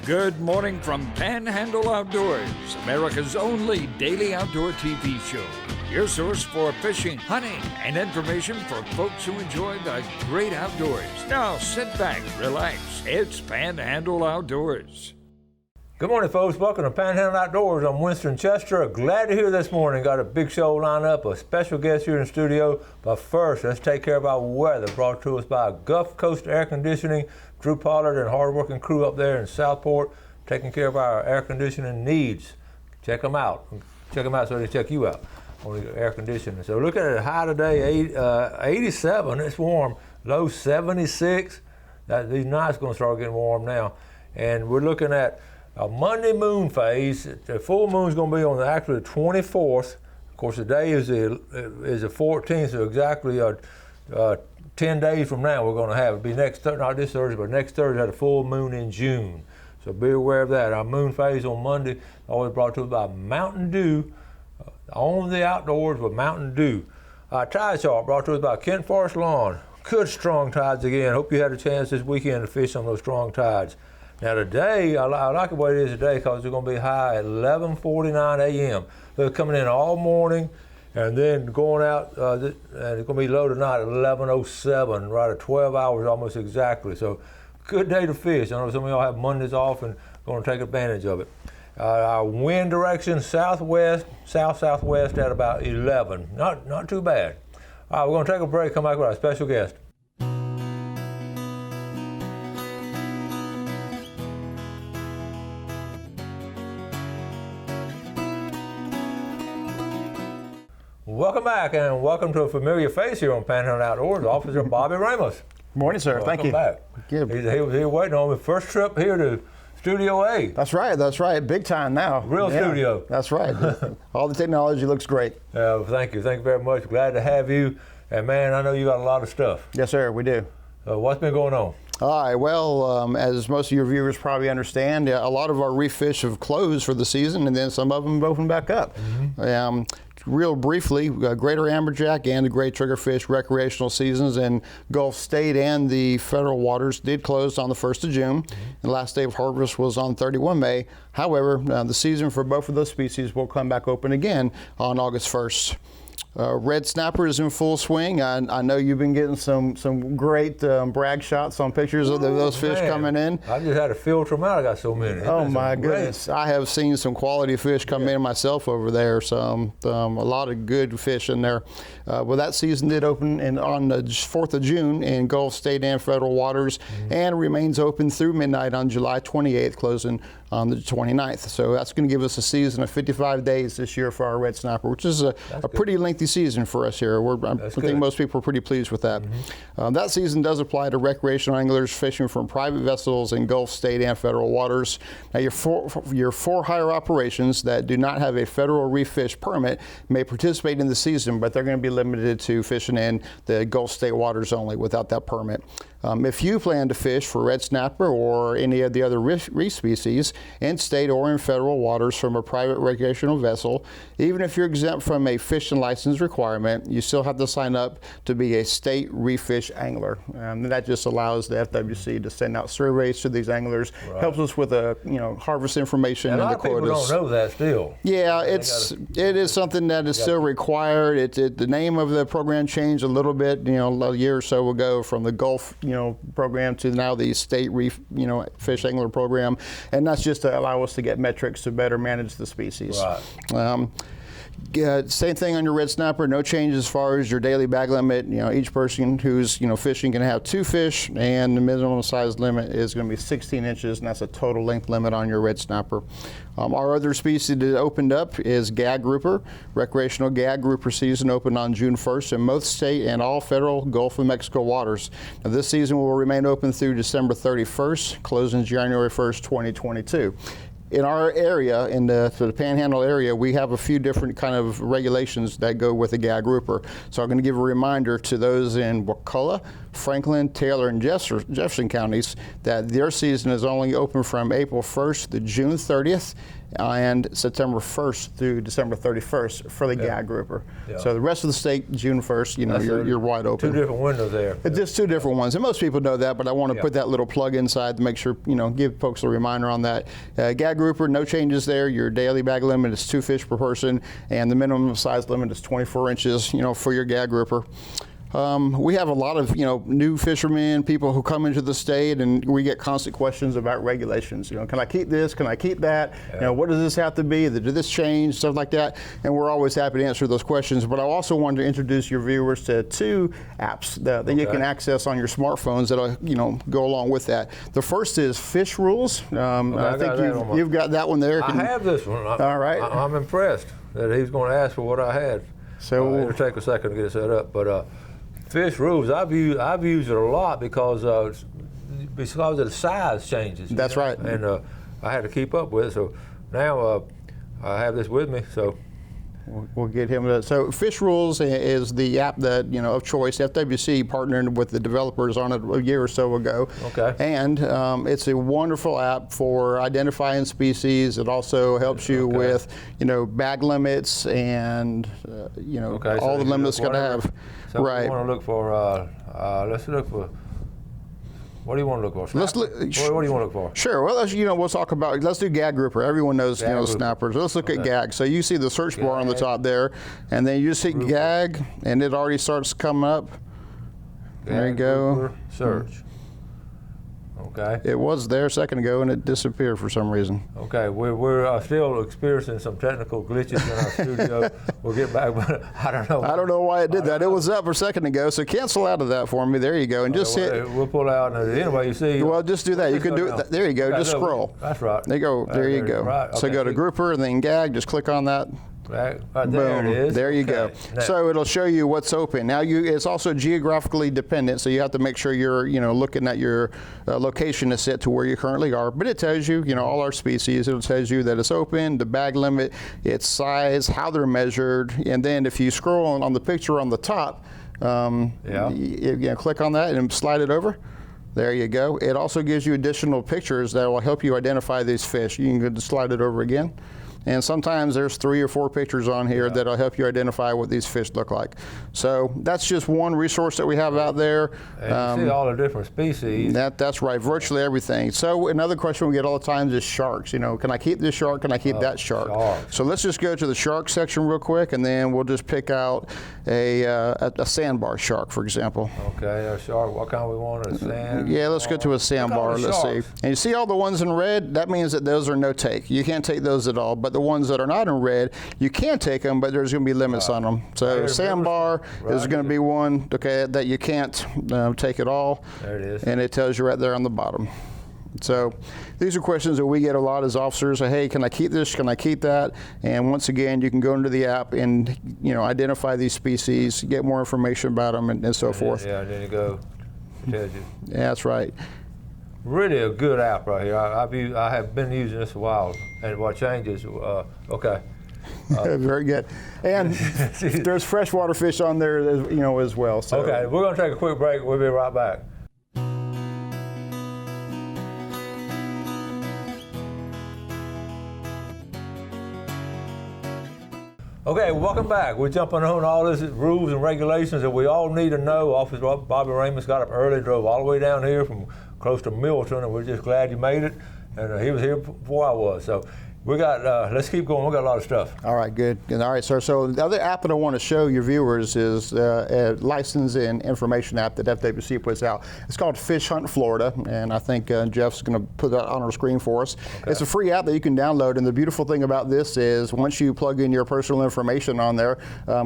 Good morning from Panhandle Outdoors, America's only daily outdoor TV show. Your source for fishing, hunting, and information for folks who enjoy the great outdoors. Now sit back, relax. It's Panhandle Outdoors. Good morning, folks. Welcome to Panhandle Outdoors. I'm Winston Chester. Glad to hear this morning. Got a big show lined up, a special guest here in the studio. But first, let's take care of our weather, brought to us by Gulf Coast Air Conditioning. Drew Pollard and hard-working crew up there in Southport, taking care of our air conditioning needs. Check them out. Check them out so they check you out on the air conditioning. So look at it, high today, 87. It's warm. Low 76. These nights going to start getting warm now. And we're looking at a Monday moon phase. The full moon's going to be on actually the 24th. Of course, the day is the 14th, so exactly 10 days from now we're going to have it. Be next, not this Thursday, but next Thursday, had a full moon in June. So be aware of that. Our moon phase on Monday, always brought to us by Mountain Dew. On the outdoors with Mountain Dew. Tide chart brought to us by Kent Forest Lawn. Good strong tides again. Hope you had a chance this weekend to fish on those strong tides. Now today, I like the way it is today because it's going to be high at 11:49 a.m. They're coming in all morning and then going out, and it's going to be low tonight at 11:07, right at 12 hours almost exactly. So good day to fish. I know some of y'all have Mondays off and going to take advantage of it. Our wind direction, southwest, south-southwest at about 11. Not too bad. All right, we're going to take a break, come back with our special guest. Welcome back, and welcome to a familiar face here on Panhandle Outdoors, Officer Bobby Ramos. Good morning, sir. Thank you. Welcome back. He was here waiting on me. First trip here to Studio A. That's right. Big time now. Real studio. That's right. All the technology looks great. Thank you. Thank you very much. Glad to have you. And man, I know you got a lot of stuff. Yes, sir, we do. What's been going on? All right, well, as most of your viewers probably understand, a lot of our reef fish have closed for the season, and then some of them have opened back up. Mm-hmm. Real briefly, greater amberjack and the gray triggerfish recreational seasons in Gulf State and the federal waters did close on the 1st of June. Mm-hmm. The last day of harvest was on 31 May. However, the season for both of those species will come back open again on August 1st. Red snapper is in full swing. I know you've been getting some great brag shots on pictures of those fish coming in. I just had to filter them out. I got so many. Oh my goodness! I have seen some quality fish come in myself over there. So a lot of good fish in there. Well, that season did open on the 4th of June in Gulf State and federal waters, and remains open through midnight on July 28th, closing on the 29th. So that's going to give us a season of 55 days this year for our red snapper, which is a pretty lengthy season for us here. I think most people are pretty pleased with that. Mm-hmm. That season does apply to recreational anglers fishing from private vessels in Gulf State and federal waters. Now, your for-hire operations that do not have a federal reef fish permit may participate in the season, but they're going to be limited to fishing in the Gulf State waters only without that permit. If you plan to fish for red snapper or any of the other reef species in state or in federal waters from a private recreational vessel, even if you're exempt from a fishing license requirement, you still have to sign up to be a state reef fish angler. That just allows the FWC to send out surveys to these anglers, helps us with harvest information and the quotas. A lot of people don't know that still. Yeah, it is something that is still required. The name of the program changed a little bit, a year or so ago from the Gulf program to now the state reef fish angler program, and that's just to allow us to get metrics to better manage the species. Right. Same thing on your red snapper, no change as far as your daily bag limit. Each person who's fishing can have 2 fish, and the minimum size limit is going to be 16 inches, and that's a total length limit on your red snapper. Our other species that opened up is gag grouper. Recreational gag grouper season opened on June 1st in most state and all federal Gulf of Mexico waters. Now, this season will remain open through December 31st, closing January 1st, 2022. In our area, in the Panhandle area, we have a few different kind of regulations that go with the gag grouper. So I'm going to give a reminder to those in Wakulla, Franklin, Taylor, and Jefferson counties that their season is only open from April 1st to June 30th. And September 1st through December 31st for the gag grouper. Yeah. So the rest of the state, June 1st, you're wide open. Two different windows there. It's just two different ones, and most people know that, but I want to put that little plug inside to make sure, give folks a reminder on that. Gag grouper, no changes there. Your daily bag limit is 2 fish per person, and the minimum size limit is 24 inches, for your gag grouper. We have a lot of new fishermen, people who come into the state, and we get constant questions about regulations. Can I keep this? Can I keep that? Yeah. What does this have to be? Did this change? Stuff like that. And we're always happy to answer those questions. But I also wanted to introduce your viewers to 2 apps that you can access on your smartphones that'll go along with that. The first is Fish Rules. I think you've got that one there. I have this one. All right. I'm impressed that he's going to ask for what I had. So it'll take a second to get it set up, but. Fish Rules, I've used it a lot because of the size changes. That's right. And I had to keep up with it. So now I have this with me. So we'll get him. So Fish Rules is the app that of choice. FWC partnered with the developers on it a year or so ago. Okay. And it's a wonderful app for identifying species. It also helps you with bag limits and all the limits got to have. So right. We want to look for. Let's look for. What do you want to look for? What do you want to look for? Sure. Well, we'll talk about. Let's do gag grouper. Everyone knows snappers. Let's look at gag. So you see the search bar on the top there, and then you just hit gag, and it already starts coming up. There you go. Search. Okay. It was there a second ago, and it disappeared for some reason. Okay, we're still experiencing some technical glitches in our studio. We'll get back, but I don't know. I don't know why it did that. It was up a second ago, so cancel out of that for me. There you go, and just hit. We'll pull out, and anyway, you see. Well, just do that. You can do it. There you go. Just scroll. That's right. There you go. There you go. Right. So go to grouper, and then gag. Just click on that. Right Boom. There it is. There you go. Now, so it'll show you what's open. Now it's also geographically dependent, so you have to make sure you're looking at your location is set to where you currently are. But it tells you all our species. It tells you that it's open, the bag limit, its size, how they're measured, and then if you scroll on the picture on the top, click on that and slide it over. There you go. It also gives you additional pictures that will help you identify these fish. You can just slide it over again. And sometimes there's 3 or 4 pictures on here that'll help you identify what these fish look like. So that's just one resource that we have out there. And you see all the different species. That's right, virtually everything. So another question we get all the time is sharks. Can I keep this shark? Can I keep that shark? Sharks. So let's just go to the shark section real quick, and then we'll just pick out a sandbar shark, for example. Okay, a shark. What kind we want? A sand? Yeah, let's go to a sandbar. Let's see. And you see all the ones in red? That means that those are no take. You can't take those at all. But the ones that are not in red, you can take them, but there's going to be limits on them. So sandbar is going to be one, that you can't take at all. There it is. And it tells you right there on the bottom. So these are questions that we get a lot as officers. Hey, can I keep this? Can I keep that? And once again, you can go into the app and identify these species, get more information about them, and so forth. Yeah, and then you go. It tells you. Yeah, that's right. Really a good app right here. I have been using this a while, and what changes? Okay. Very good. And there's freshwater fish on there, as well. So. Okay, we're going to take a quick break. We'll be right back. Okay, welcome back. We're jumping on all these rules and regulations that we all need to know. Officer Bobby Ramus got up early, drove all the way down here from close to Milton, and we're just glad you made it. And he was here before I was. So we got, let's keep going. We got a lot of stuff. All right, good. All right, sir. So the other app that I want to show your viewers is a license and information app that FWC puts out. It's called Fish Hunt Florida, and I think Jeff's going to put that on our screen for us. Okay. It's a free app that you can download, and the beautiful thing about this is once you plug in your personal information on there,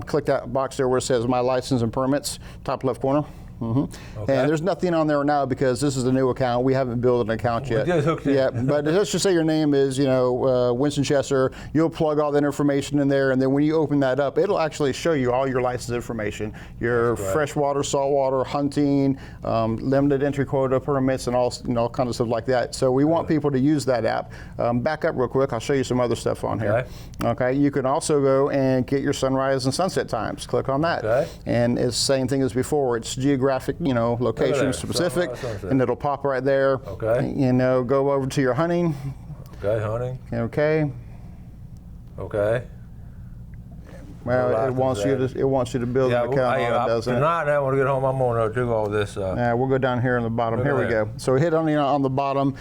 click that box there where it says My License and Permits, top left corner. Mm-hmm. Okay. And there's nothing on there now because this is a new account. We haven't built an account yet. We just hooked in. But let's just say your name is, Winston Chester. You'll plug all that information in there, and then when you open that up, it'll actually show you all your license information, your freshwater, saltwater, hunting, limited entry quota permits, and all kinds of stuff like that. So we want people to use that app. Back up real quick. I'll show you some other stuff on here. Okay. You can also go and get your sunrise and sunset times. Click on that. Okay. And it's the same thing as before. It's geographic geographic, location specific, and it'll pop right there. Okay. Go over to your hunting. Okay, hunting. Okay. Okay. Well, it wants you to build an account, doesn't it? Tonight, I want to get home. I'm going to do all this. We'll go down here on the bottom. Here we go. So hit on the bottom.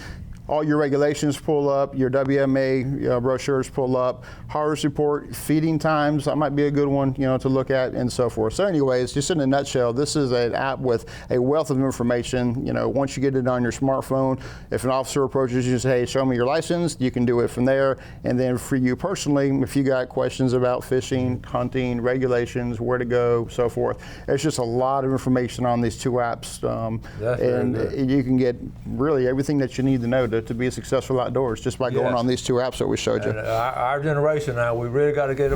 All your regulations pull up, your WMA brochures pull up, harvest report, feeding times, that might be a good one, to look at, and so forth. So anyways, just in a nutshell, this is an app with a wealth of information. Once you get it on your smartphone, if an officer approaches you and says, hey, show me your license, you can do it from there. And then for you personally, if you got questions about fishing, hunting, regulations, where to go, so forth, there's just a lot of information on these two apps. And you can get really everything that you need to know to be successful outdoors just by going on these two apps that we showed you. Our generation now, we really got to get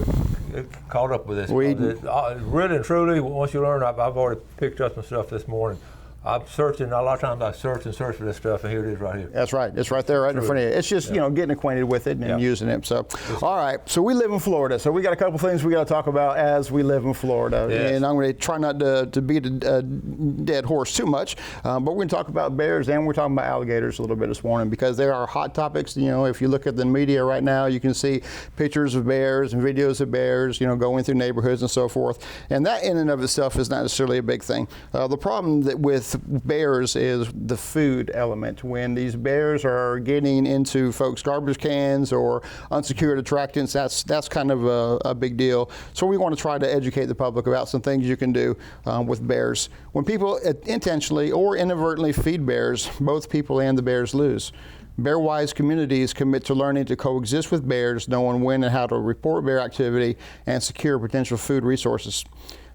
caught up with this. Really and truly, once you learn, I've already picked up some stuff this morning. I'm searching, a lot of times I search for this stuff, and here it is right here. That's right. It's right there, right in front of you. It's just, getting acquainted with it and using it. So, all right. So we live in Florida. So we got a couple things we got to talk about as we live in Florida. Yes. And I'm going to try not to beat a dead horse too much, but we're going to talk about bears and we're talking about alligators a little bit this morning because they are hot topics. If you look at the media right now, you can see pictures of bears and videos of bears, going through neighborhoods and so forth. And that in and of itself is not necessarily a big thing. The problem with bears is the food element. When these bears are getting into folks' garbage cans or unsecured attractants, that's kind of a big deal. So we want to try to educate the public about some things you can do with bears. When people intentionally or inadvertently feed bears, both people and the bears lose. Bear-wise communities commit to learning to coexist with bears, knowing when and how to report bear activity and secure potential food resources.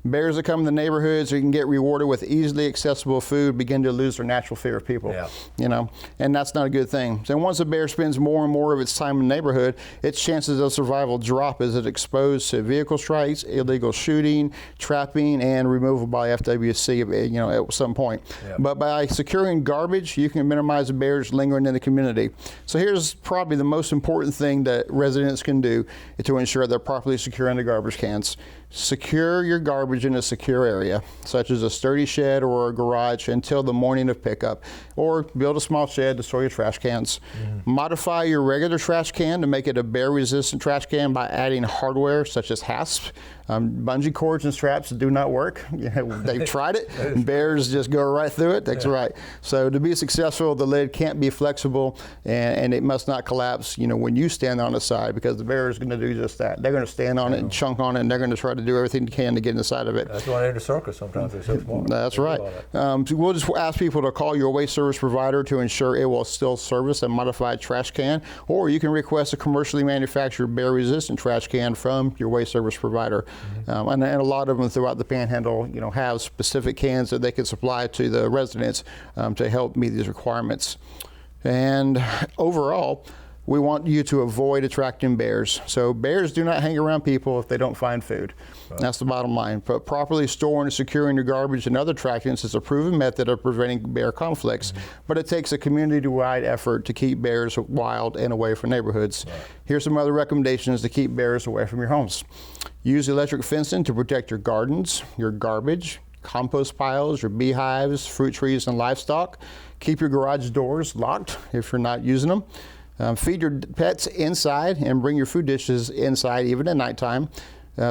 Bears that come in the neighborhoods or you can get rewarded with easily accessible food begin to lose their natural fear of people. And that's not a good thing. So once a bear spends more and more of its time in the neighborhood, its chances of survival drop as it's exposed to vehicle strikes, illegal shooting, trapping, and removal by FWC at some point. But by securing garbage, you can minimize the bears lingering in the community. So here's probably the most important thing that residents can do to ensure they're properly securing the garbage cans. Secure your garbage in a secure area, such as a sturdy shed or a garage until the morning of pickup, or build a small shed to store your trash cans. Modify your regular trash can to make it a bear-resistant trash can by adding hardware such as hasps. Bungee cords and straps do not work. They've tried it, and bears just go right through it. That's right. So to be successful, the lid can't be flexible, and it must not collapse when you stand on the side, because the bear is going to do just that. They're going to stand on it and chunk on it, and they're going to try to do everything they can to get inside of it. That's why they're in the circus sometimes. They're so smart. That's right. So we'll just ask people to call your waste service provider to ensure it will still service a modified trash can, or you can request a commercially manufactured bear-resistant trash can from your waste service provider. And a lot of them throughout the Panhandle, have specific cans that they can supply to the residents to help meet these requirements. And overall, we want you to avoid attracting bears. So bears do not hang around people if they don't find food. Right. That's the bottom line. But properly storing and securing your garbage and other attractants is a proven method of preventing bear conflicts. But it takes a community-wide effort to keep bears wild and away from neighborhoods. Right. Here's some other recommendations to keep bears away from your homes. Use electric fencing to protect your gardens, your garbage, compost piles, your beehives, fruit trees, and livestock. Keep your garage doors locked if you're not using them. Feed your pets inside and bring your food dishes inside even at nighttime.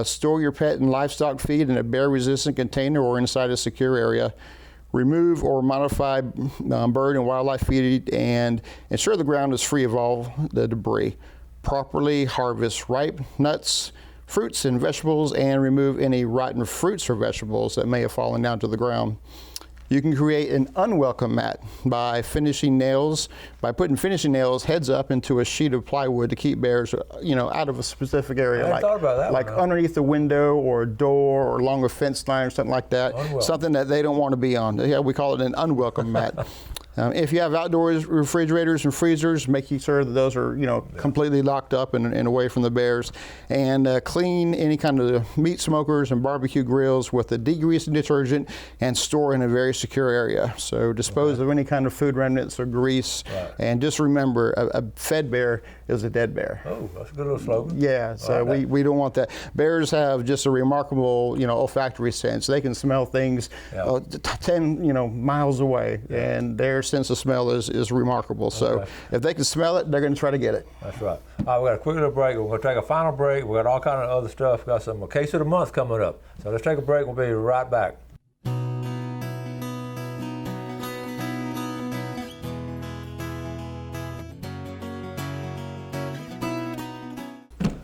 Store your pet and livestock feed in a bear-resistant container or inside a secure area. Remove or modify bird and wildlife feed and ensure the ground is free of all the debris. Properly harvest ripe nuts, fruits, and vegetables, and remove any rotten fruits or vegetables that may have fallen down to the ground. You can create an unwelcome mat by putting finishing nails heads up into a sheet of plywood to keep bears, out of a specific area. I thought about that like underneath the window or a door or along a fence line or something like that. Something that they don't want to be on. Yeah, we call it an unwelcome mat. If you have outdoor refrigerators and freezers, making sure that those are completely locked up and away from the bears, and clean any kind of meat smokers and barbecue grills with a degreasing detergent and store in a very secure area. So dispose of any kind of food remnants or grease, and just remember, a fed bear is a dead bear. Oh, that's a good little slogan. Yeah, so we don't want that. Bears have just a remarkable olfactory sense. They can smell things 10 miles away, and their sense of smell is remarkable. So if they can smell it, they're going to try to get it. That's right. All right, we got a quick little break. We're going to take a final break. We got all kind of other stuff. We got some case of the month coming up. So let's take a break. We'll be right back.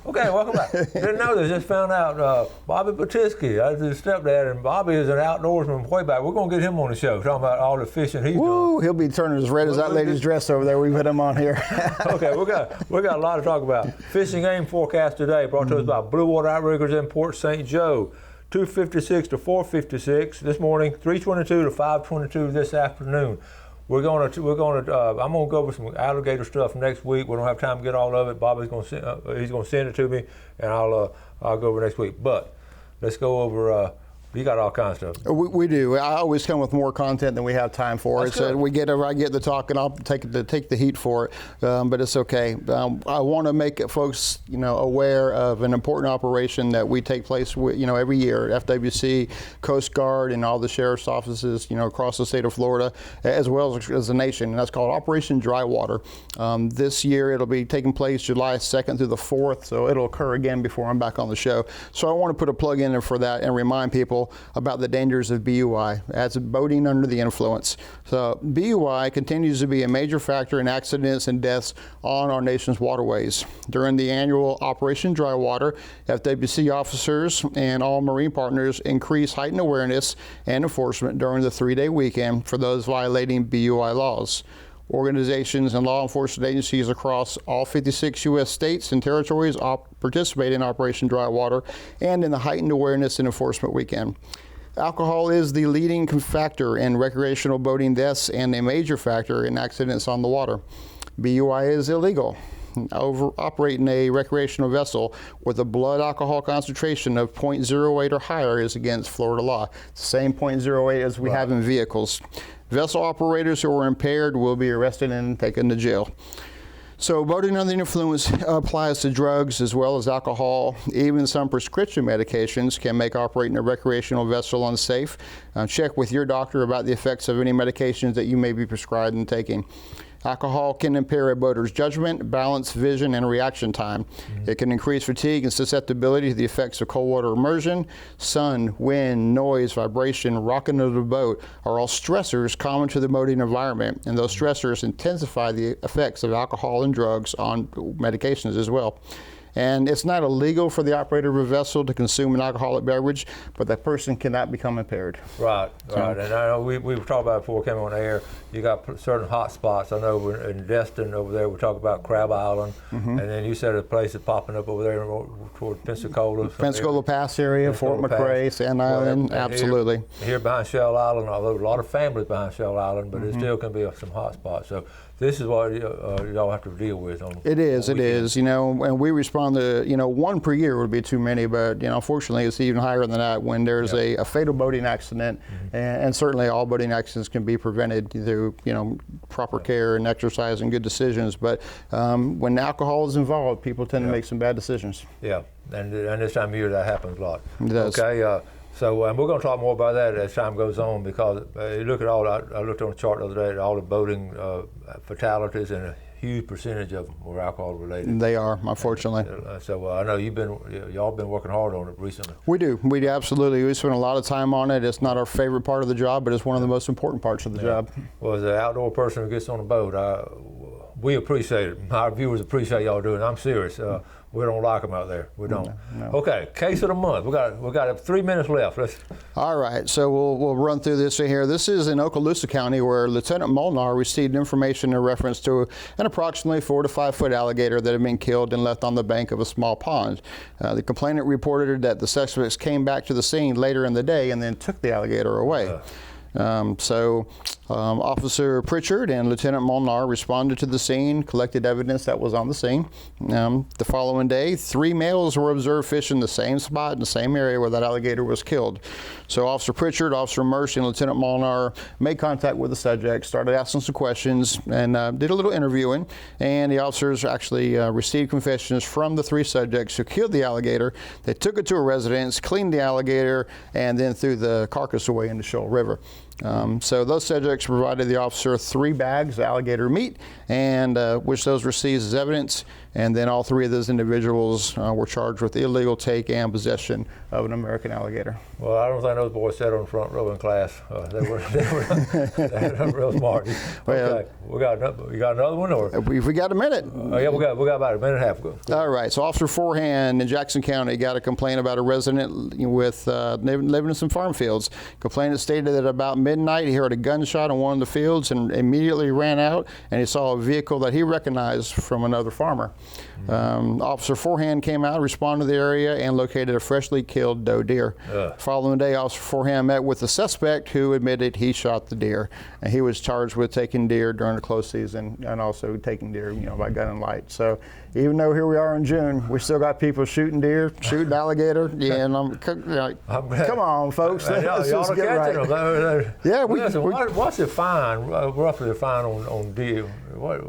Okay, welcome back. Didn't know this, just found out Bobby Batisky, that's his stepdad, and Bobby is an outdoorsman way back. We're going to get him on the show, talking about all the fishing he's done. He'll be turning as red as that lady's dress over there. We put him on here. Okay, we got a lot to talk about. Fishing game forecast today brought to us by Blue Water Outriggers in Port St. Joe. 256 to 456 this morning, 322 to 522 this afternoon. I'm going to go over some alligator stuff next week. We don't have time to get all of it. Bobby's going to send it to me, and I'll go over next week. But let's go over. You got all kinds of stuff. We do. I always come with more content than we have time for. That's good. So I get the talk, and I'll take the heat for it. But it's okay. I want to make folks aware of an important operation that we take place with every year. FWC, Coast Guard, and all the sheriff's offices across the state of Florida, as well as the nation. And that's called Operation Dry Water. This year it'll be taking place July 2nd through the 4th. So it'll occur again before I'm back on the show. So I want to put a plug in there for that and remind people about the dangers of BUI, as boating under the influence. So BUI continues to be a major factor in accidents and deaths on our nation's waterways. During the annual Operation Dry Water, FWC officers and all marine partners increase heightened awareness and enforcement during the 3-day weekend for those violating BUI laws. Organizations and law enforcement agencies across all 56 U.S. states and territories participate in Operation Dry Water and in the Heightened Awareness and Enforcement Weekend. Alcohol is the leading factor in recreational boating deaths and a major factor in accidents on the water. BUI is illegal. Operating a recreational vessel with a blood alcohol concentration of 0.08 or higher is against Florida law. It's the same 0.08 as we have in vehicles. Vessel operators who are impaired will be arrested and taken to jail. So boating under the influence applies to drugs as well as alcohol. Even some prescription medications can make operating a recreational vessel unsafe. Check with your doctor about the effects of any medications that you may be prescribed and taking. Alcohol can impair a boater's judgment, balance, vision, and reaction time. It can increase fatigue and susceptibility to the effects of cold water immersion. Sun, wind, noise, vibration, rocking of the boat are all stressors common to the boating environment, and those stressors intensify the effects of alcohol and drugs on medications as well. And it's not illegal for the operator of a vessel to consume an alcoholic beverage, but that person cannot become impaired. Right. And I know we were talking about before we came on air, you got certain hot spots. I know in Destin over there, we talk about Crab Island, and then you said a place that's popping up over there toward Pensacola. Pensacola Pass area, Fort McRae, Sand Island, absolutely. Here behind Shell Island, although a lot of families behind Shell Island, but it still can be some hot spots. So this is what y'all have to deal with. It is, and we respond to, one per year would be too many, but, unfortunately it's even higher than that when there's a fatal boating accident, and certainly all boating accidents can be prevented through, proper care and exercise and good decisions, but when alcohol is involved, people tend to make some bad decisions. Yeah, and this time of year that happens a lot. It does. Okay, so we're going to talk more about that as time goes on, because you look at I looked on the chart the other day at all the boating fatalities, and a huge percentage of them were alcohol related. They are, unfortunately. So I know y'all been working hard on it recently. We do absolutely. We spend a lot of time on it. It's not our favorite part of the job, but it's one of the most important parts of the job. Well, as an outdoor person who gets on a boat, we appreciate it. Our viewers appreciate y'all doing it. I'm serious. We don't like them out there. We don't. No. Okay, case of the month. We got 3 minutes left. All right, so we'll run through this here. This is in Okaloosa County, where Lieutenant Molnar received information in reference to an approximately 4 to 5 foot alligator that had been killed and left on the bank of a small pond. The complainant reported that the suspects came back to the scene later in the day and then took the alligator away. So Officer Pritchard and Lieutenant Molnar responded to the scene, collected evidence that was on the scene. The following day, 3 males were observed fishing the same spot in the same area where that alligator was killed. So Officer Pritchard, Officer Mercy, and Lieutenant Molnar made contact with the subject, started asking some questions, and did a little interviewing. And the officers actually received confessions from the 3 subjects who killed the alligator. They took it to a residence, cleaned the alligator, and then threw the carcass away in the Shoal River. So those subjects provided the officer 3 bags of alligator meat, and which those were seized as evidence. And then all 3 of those individuals were charged with illegal take and possession of an American alligator. Well, I don't think those boys sat on the front row in class. They were real smart. Okay, we got another one, or we got a minute. Yeah, we got about a minute and a half ago. All right. So Officer Forehand in Jackson County got a complaint about a resident with living in some farm fields. Complainant stated that about midnight he heard a gunshot on one of the fields and immediately ran out, and he saw a vehicle that he recognized from another farmer. Officer Forehand came out, responded to the area, and located a freshly killed doe deer. Following day, Officer Forehand met with the suspect, who admitted he shot the deer, and he was charged with taking deer during the close season and also taking deer, by gun and light. So even though here we are in June, we still got people shooting deer, shooting alligator. Yeah, and come on, folks. Y'all are catching them. Yeah, what's the fine? Roughly the fine on deer?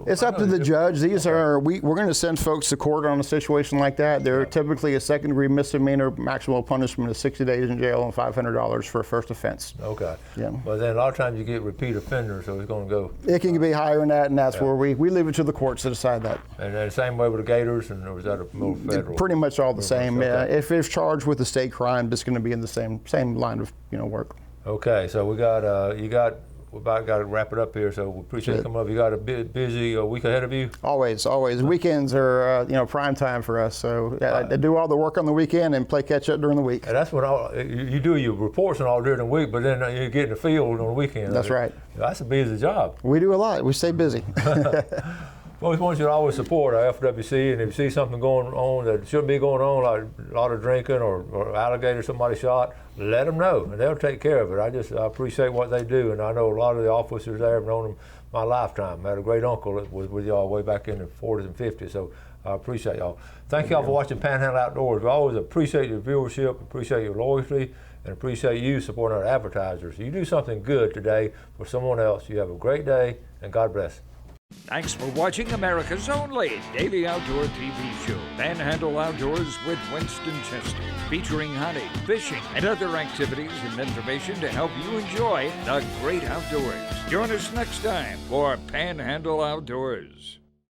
It's up to the judge. These are we're going to send folks to court on a situation like that. They're typically a second-degree misdemeanor. Maximum punishment is 60 days in jail and $500 for a first offense. Okay. Yeah. But then a lot of times you get repeat offenders, so it's going to go. It can be higher than that, and that's where we leave it to the courts to decide that. And the same way with the gators, or is that a more federal? Pretty much all the same. Okay. Yeah. If it's charged with a state crime, it's going to be in the same line of work. Okay, so we about got to wrap it up here, so we appreciate you coming up. You got a busy week ahead of you? Always. Weekends are prime time for us, so I do all the work on the weekend and play catch up during the week. And that's when you do your reports and all during the week, but then you get in the field on the weekend. That's right. That's a busy job. We do a lot. We stay busy. We want you to always support our FWC, and if you see something going on that shouldn't be going on, like a lot of drinking or alligator somebody shot, let them know, and they'll take care of it. I appreciate what they do, and I know a lot of the officers there have known them my lifetime. I had a great uncle that was with y'all way back in the 40s and 50s, so I appreciate y'all. Thank y'all for watching Panhandle Outdoors. We always appreciate your viewership, appreciate your loyalty, and appreciate you supporting our advertisers. You do something good today for someone else. You have a great day, and God bless. Thanks for watching America's only daily outdoor TV show, Panhandle Outdoors with Winston Chester, featuring hunting, fishing, and other activities and information to help you enjoy the great outdoors. Join us next time for Panhandle Outdoors.